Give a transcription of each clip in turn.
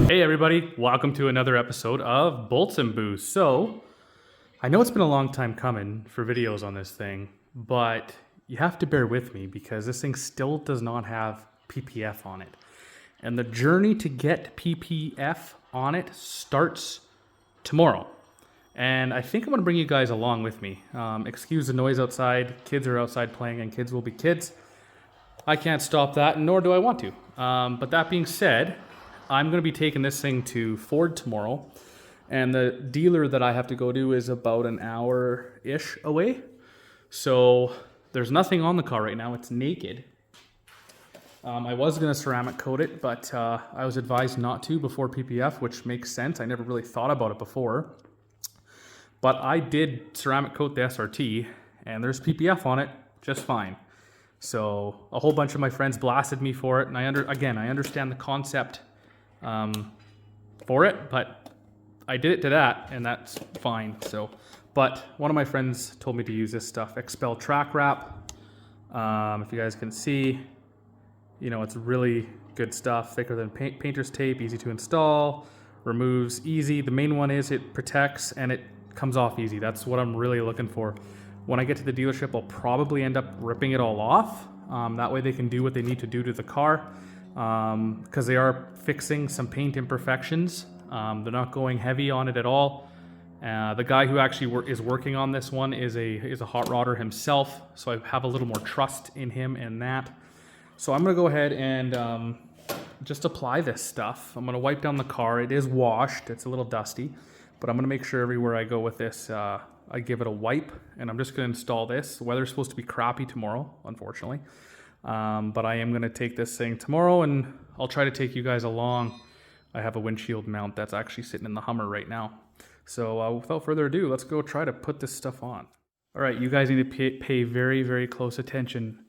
Hey everybody, welcome to another episode of Bolts and Booze. So, I know it's been a long time coming for videos on this thing, but you have to bear with me because this thing still does not have PPF on it. And the journey to get PPF on it starts tomorrow. And I think I'm gonna bring you guys along with me. Excuse the noise outside, kids are outside playing and kids will be kids. I can't stop that, nor do I want to. But that being said, I'm going to be taking this thing to Ford tomorrow, and the dealer that I have to go to is about an hour-ish away. So there's nothing on the car right now. It's naked. I was going to ceramic coat it, but I was advised not to before PPF, which makes sense. I never really thought about it before. But I did ceramic coat the SRT, and there's PPF on it just fine. So a whole bunch of my friends blasted me for it, and I understand the concept for it, but I did it to that, and that's fine. So, but one of my friends told me to use this stuff, Expel Track Wrap. If you guys can see, you know, it's really good stuff, thicker than painter's tape, easy to install, removes easy. The main one is it protects and it comes off easy. That's what I'm really looking for. When I get to the dealership, I'll probably end up ripping it all off. That way they can do what they need to do to the car. Because they are fixing some paint imperfections. They're not going heavy on it at all. The guy who actually is working on this one is a hot rodder himself, so I have a little more trust in him and that. So I'm going to go ahead and just apply this stuff. I'm going to wipe down the car. It is washed. It's a little dusty, but I'm going to make sure everywhere I go with this, I give it a wipe, and I'm just going to install this. The weather's supposed to be crappy tomorrow, unfortunately. But I am going to take this thing tomorrow, and I'll try to take you guys along. I have a windshield mount that's actually sitting in the Hummer right now. So without further ado, let's go try to put this stuff on. All right, you guys need to pay very, very close attention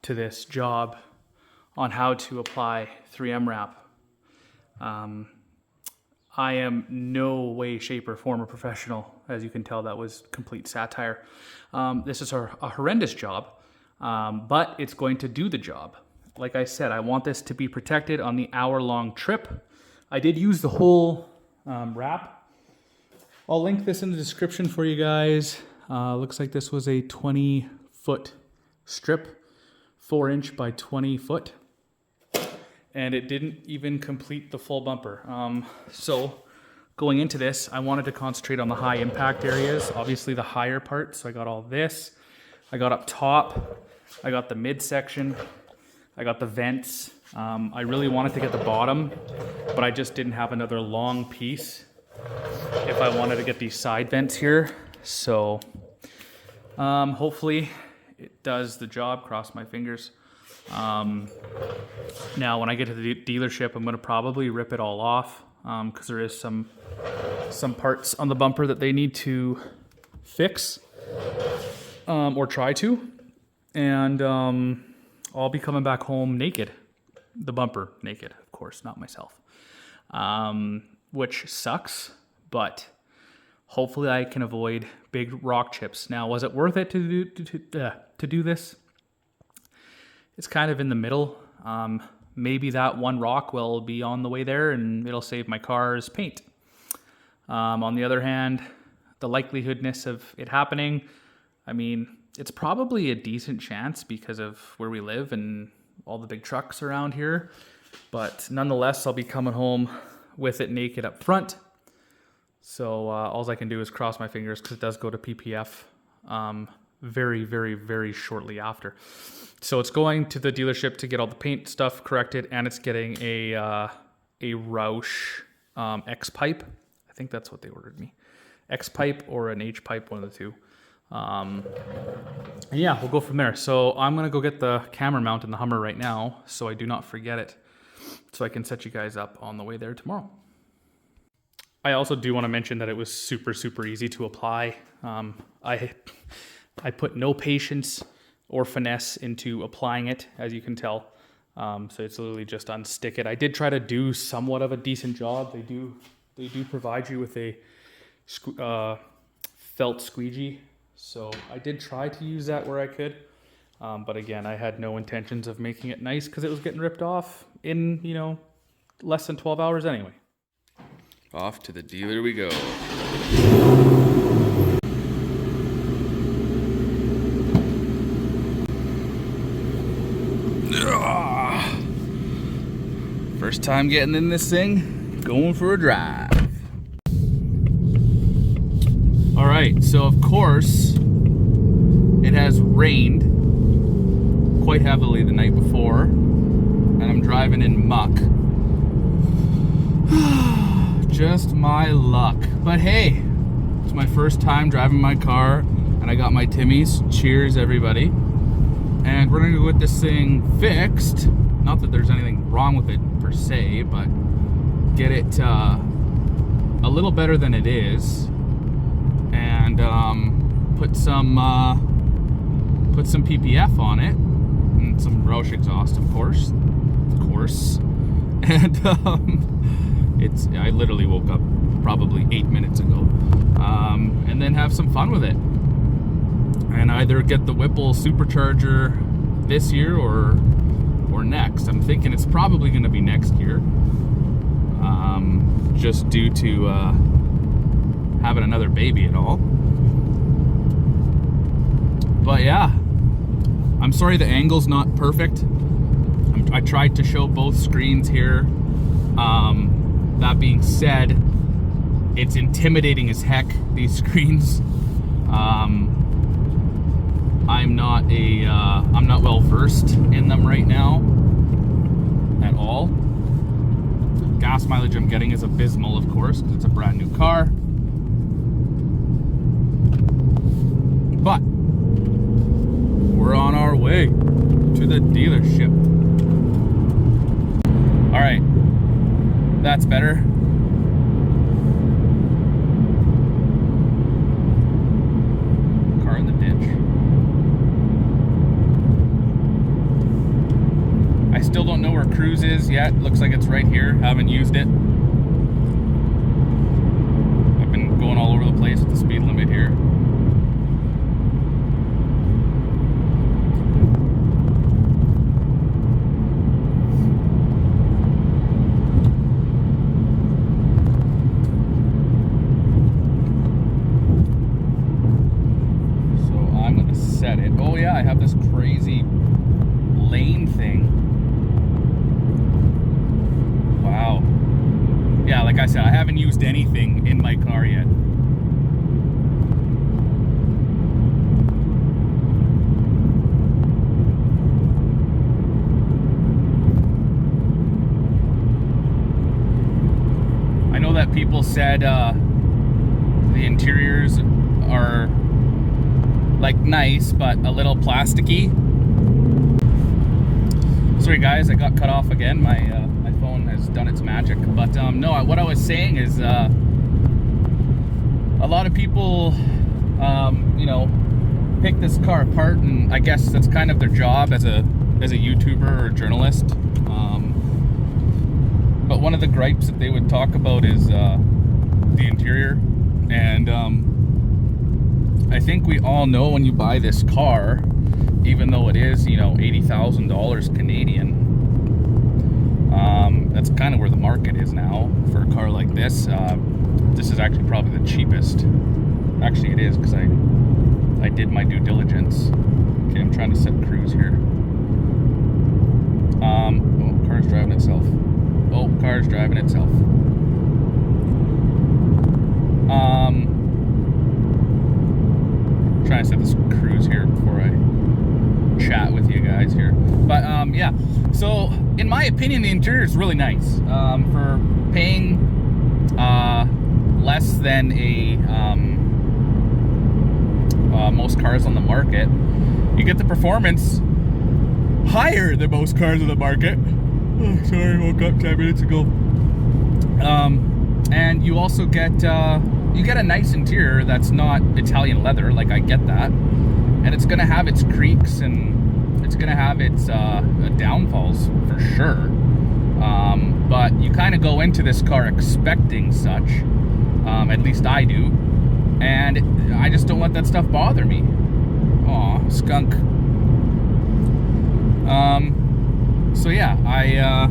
to this job on how to apply 3M wrap. I am no way, shape, or form a professional. As you can tell, that was complete satire. This is a horrendous job. But it's going to do the job. Like I said, I want this to be protected on the hour-long trip. I did use the whole wrap. I'll link this in the description for you guys. Looks like this was a 20-foot strip, 4-inch by 20 foot. And it didn't even complete the full bumper. So going into this, I wanted to concentrate on the high impact areas, obviously the higher part. So I got all this. I got up top. I got the midsection, I got the vents. I really wanted to get the bottom, but I just didn't have another long piece if I wanted to get these side vents here. So hopefully it does the job, cross my fingers. Now when I get to the dealership, I'm gonna probably rip it all off because there is some parts on the bumper that they need to fix or try to. And I'll be coming back home naked. The bumper naked, of course, not myself. Which sucks, but hopefully I can avoid big rock chips. Now, was it worth it to do this? It's kind of in the middle. Maybe that one rock will be on the way there and it'll save my car's paint. On the other hand, the likelihoodness of it happening, I mean, it's probably a decent chance because of where we live and all the big trucks around here. But nonetheless, I'll be coming home with it naked up front. So all I can do is cross my fingers because it does go to PPF very, very, very shortly after. So it's going to the dealership to get all the paint stuff corrected, and it's getting a Roush X-pipe. I think that's what they ordered me. X-pipe or an H-pipe, one of the two. And yeah, we'll go from there. So I'm going to go get the camera mount in the Hummer right now so I do not forget it, so I can set you guys up on the way there tomorrow. I also do want to mention that it was super, super easy to apply. I put no patience or finesse into applying it, as you can tell. So it's literally just unstick it. I did try to do somewhat of a decent job. They do provide you with a felt squeegee. So I did try to use that where I could. But again, I had no intentions of making it nice because it was getting ripped off in, less than 12 hours anyway. Off to the dealer we go. First time getting in this thing, going for a drive. All right, so of course, it has rained quite heavily the night before, and I'm driving in muck. Just my luck. But hey, it's my first time driving my car, and I got my Timmies. Cheers, everybody. And we're gonna go get this thing fixed. Not that there's anything wrong with it per se, but get it a little better than it is, and put some PPF on it, and some Roush exhaust, of course, and I literally woke up probably 8 minutes ago, and then have some fun with it, and either get the Whipple supercharger this year or next. I'm thinking it's probably going to be next year, just due to having another baby and all. But yeah, I'm sorry the angle's not perfect. I tried to show both screens here. That being said, it's intimidating as heck, these screens. I'm not well versed in them right now at all. Gas mileage I'm getting is abysmal, of course, because it's a brand new car. But we're on our way to the dealership. All right, that's better. Car in the ditch. I still don't know where cruise is yet. Looks like it's right here. Haven't used it. I've been going all over the place with the speed limit here. So I'm gonna set it. Oh yeah, I have this crazy lane thing. Wow. Yeah, like I said, I haven't used anything in my car yet. I know that people said the interiors are like nice, but a little plasticky. Sorry guys, I got cut off again. My phone has done its magic. But no, what I was saying is a lot of people, you know, pick this car apart, and I guess that's kind of their job as a YouTuber or journalist. But one of the gripes that they would talk about is the interior, and I think we all know when you buy this car, even though it is, you know, $80,000 Canadian, that's kind of where the market is now for a car like this. This is actually probably the cheapest. Actually, it is, because I did my due diligence. Okay, I'm trying to set cruise here. Oh, car's driving itself. Oh, car's driving itself. Trying to set this cruise here before I chat with you guys here. But yeah, so in my opinion, the interior is really nice. For paying less than most cars on the market, you get the performance higher than most cars on the market. Oh, sorry, I woke up 10 minutes ago. And you also get a nice interior that's not Italian leather. Like, I get that, and it's gonna have its creaks and it's gonna have its downfalls for sure. But you kind of go into this car expecting such. At least I do, and I just don't let that stuff bother me. Aw, skunk. So yeah, I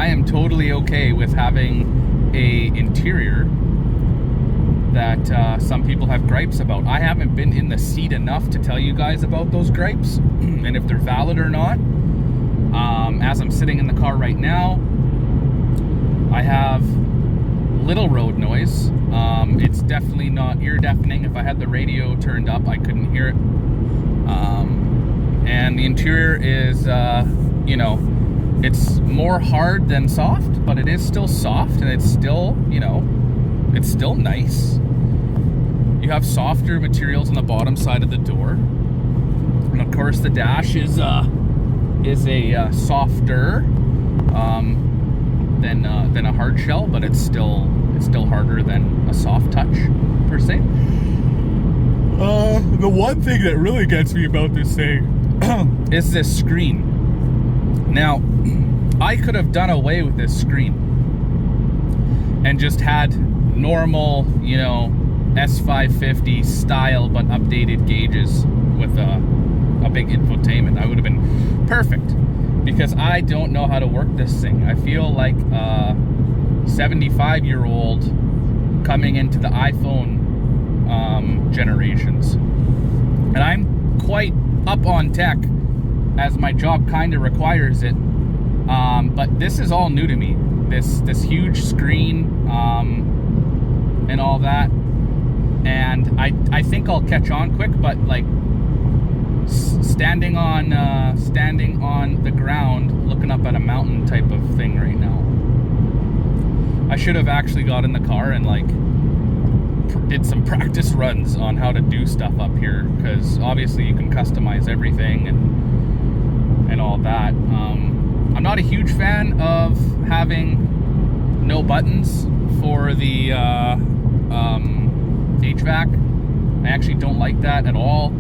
am totally okay with having a interior that some people have gripes about. I haven't been in the seat enough to tell you guys about those gripes and if they're valid or not. As I'm sitting in the car right now, I have little road noise. It's definitely not ear deafening. If I had the radio turned up, I couldn't hear it. And the interior is, you know, it's more hard than soft, but it is still soft, and it's still, you know, it's still nice. You have softer materials on the bottom side of the door, and of course the dash is a softer than a hard shell, but it's still harder than a soft touch per se. The one thing that really gets me about this thing is this screen. Now, I could have done away with this screen and just had normal, you know, S550 style but updated gauges with a big infotainment. I would have been perfect, because I don't know how to work this thing. I feel like a 75-year-old coming into the iPhone generations. And I'm quite up on tech, as my job kind of requires it. But this is all new to me. This huge screen and all that. And I think I'll catch on quick, but like standing on the ground, looking up at a mountain type of thing right now. I should have actually got in the car and like did some practice runs on how to do stuff up here, because obviously you can customize everything and all that. I'm not a huge fan of having no buttons for the HVAC. I actually don't like that at all.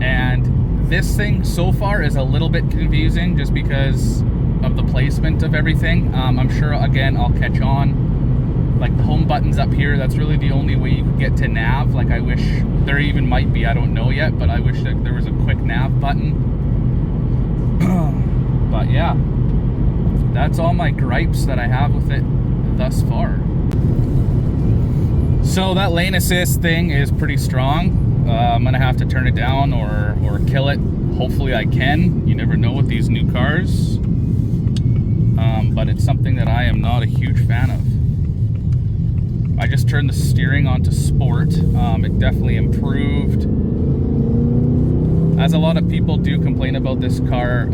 And this thing so far is a little bit confusing just because of the placement of everything. I'm sure, again, I'll catch on. Like the home button's up here, that's really the only way you could get to nav. Like I wish there even might be, I don't know yet, but I wish that there was a quick nav button. But yeah, that's all my gripes that I have with it thus far. So that lane assist thing is pretty strong. I'm gonna have to turn it down or kill it. Hopefully I can. You never know with these new cars. But it's something that I am not a huge fan of. I just turned the steering onto sport. It definitely improved. As a lot of people do complain about this car,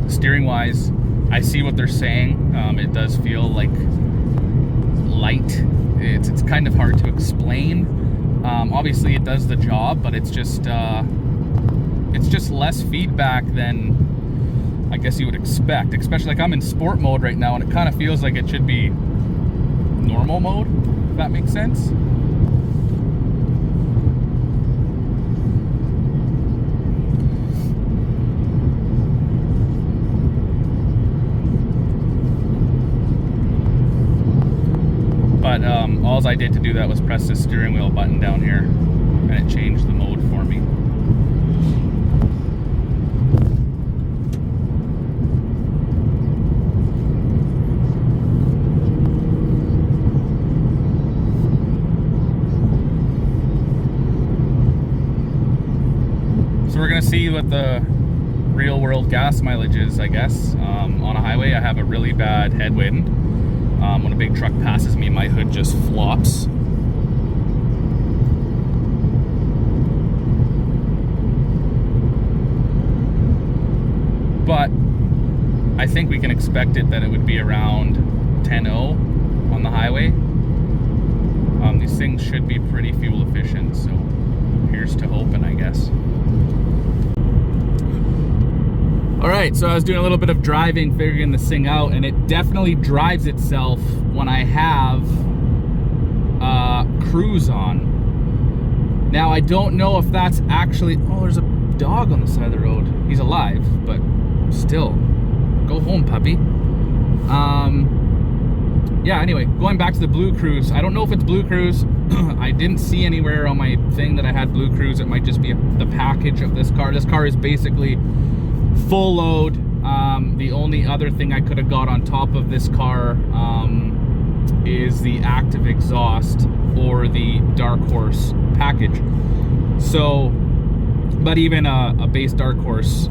steering wise, I see what they're saying. It does feel like light. It's kind of hard to explain. Obviously it does the job, but it's just less feedback than I guess you would expect. Especially like I'm in sport mode right now, and it kind of feels like it should be normal mode, if that makes sense. But all I did to do that was press the steering wheel button down here, and it changed the mode for me. So we're gonna see what the real world gas mileage is, I guess. On a highway, I have a really bad headwind. When a big truck passes me, my hood just flops. But I think we can expect it that it would be around 10.0 on the highway. These things should be pretty fuel efficient, so here's to hoping, I guess. All right, so I was doing a little bit of driving, figuring this thing out, and it definitely drives itself when I have cruise on. Now, I don't know if that's actually, oh, there's a dog on the side of the road. He's alive, but still, go home, puppy. Yeah, anyway, going back to the Blue Cruise, I don't know if it's Blue Cruise. I didn't see anywhere on my thing that I had Blue Cruise. It might just be the package of this car. This car is basically full load, The only other thing I could have got on top of this car is the active exhaust or the Dark Horse package. So, but even a base Dark Horse,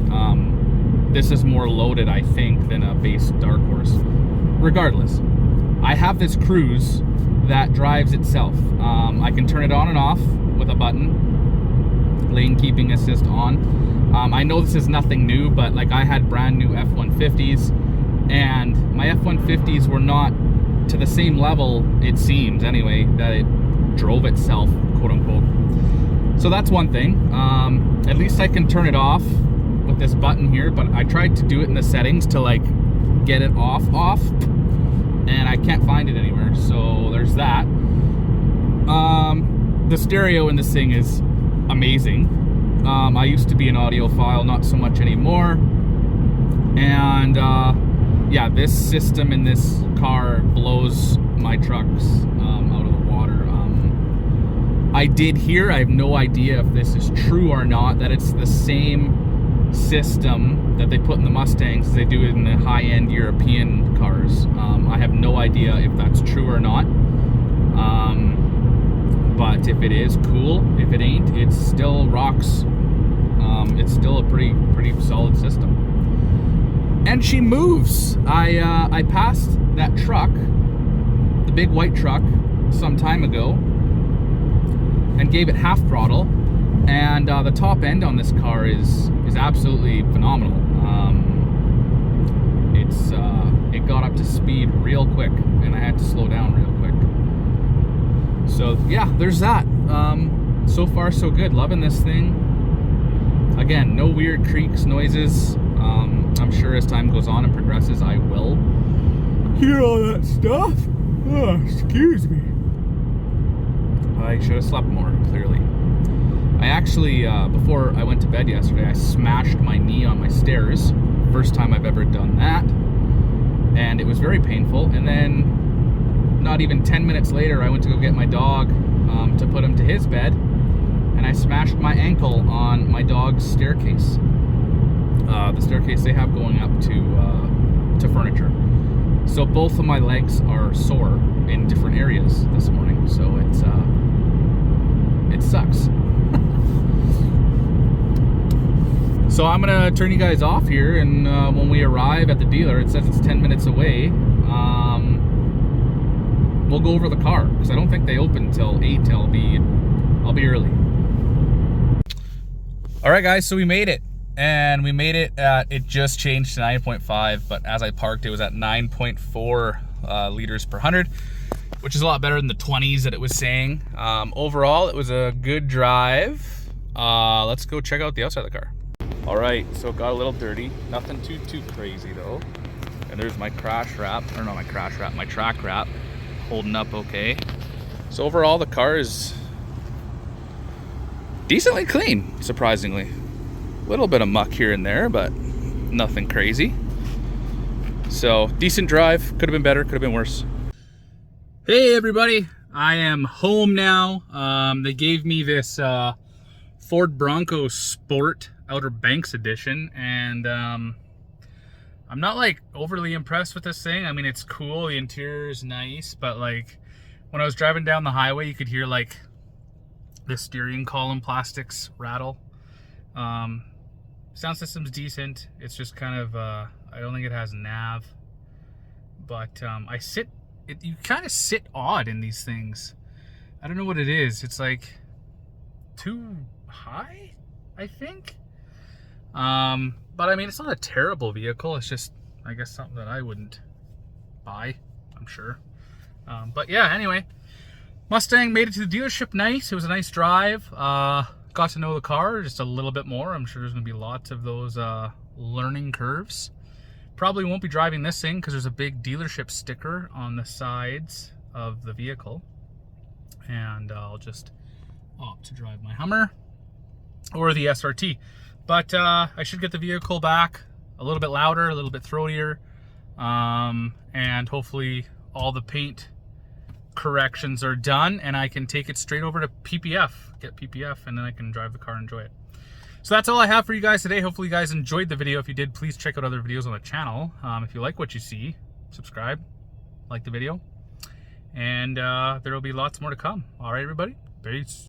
this is more loaded, I think, than a base Dark Horse. Regardless, I have this Cruise that drives itself. I can turn it on and off with a button, lane keeping assist on. I know this is nothing new, but like I had brand new F-150s, and my F-150s were not to the same level, it seems anyway, that it drove itself, quote unquote. So that's one thing. At least I can turn it off with this button here, but I tried to do it in the settings to like get it off, and I can't find it anywhere, so there's that. The stereo in this thing is amazing. I used to be an audiophile, not so much anymore. And yeah, this system in this car blows my trucks out of the water. I did hear, I have no idea if this is true or not, that it's the same system that they put in the Mustangs as they do in the high-end European cars. I have no idea if that's true or not. But if it is, cool. If it ain't, it still rocks. It's still a pretty solid system. And she moves. I passed that truck, the big white truck, some time ago, and gave it half throttle. And the top end on this car is absolutely phenomenal. It got up to speed real quick, and I had to slow down real quick. So yeah, there's that. So far so good. Loving this thing. Again, no weird creaks, noises. I'm sure as time goes on and progresses, I will hear all that stuff. Oh, excuse me. I should have slept more, clearly. I actually, before I went to bed yesterday, I smashed my knee on my stairs. First time I've ever done that. And it was very painful. And then, not even 10 minutes later, I went to go get my dog to put him to his bed. And I smashed my ankle on my dog's staircase. The staircase they have going up to furniture. So both of my legs are sore in different areas this morning. So it sucks. So I'm gonna turn you guys off here, and when we arrive at the dealer, it says it's 10 minutes away. We'll go over the car, because I don't think they open till 8. I'll be early. All right, guys, so we made it. And we made it at, it just changed to 9.5, but as I parked, it was at 9.4 liters per 100, which is a lot better than the 20s that it was saying. Overall, it was a good drive. Let's go check out the outside of the car. All right, so it got a little dirty. Nothing too crazy though. And there's my crash wrap, or not my crash wrap, my track wrap, holding up okay. So overall, the car is decently clean, surprisingly. A little bit of muck here and there, but nothing crazy. So decent drive. Could have been better, could have been worse. Hey everybody, I am home now. They gave me this Ford Bronco Sport Outer Banks edition, and I'm not like overly impressed with this thing. I mean, it's cool, the interior is nice, but like when I was driving down the highway, you could hear like the steering column plastics rattle. Sound system's decent. It's just kind of I don't think it has nav, but you kind of sit odd in these things. I don't know what it is. It's like too high, I think. But I mean, it's not a terrible vehicle. It's just, I guess, something that I wouldn't buy, I'm sure. But yeah, anyway, Mustang made it to the dealership nice. It was a nice drive. Got to know the car just a little bit more. I'm sure there's gonna be lots of those learning curves. Probably won't be driving this thing because there's a big dealership sticker on the sides of the vehicle. And I'll just opt to drive my Hummer or the SRT. But I should get the vehicle back a little bit louder, a little bit throatier, and hopefully all the paint corrections are done and I can take it straight over to PPF, get PPF, and then I can drive the car and enjoy it. So that's all I have for you guys today. Hopefully you guys enjoyed the video. If you did, please check out other videos on the channel. If you like what you see, subscribe, like the video, and there will be lots more to come. All right, everybody, peace.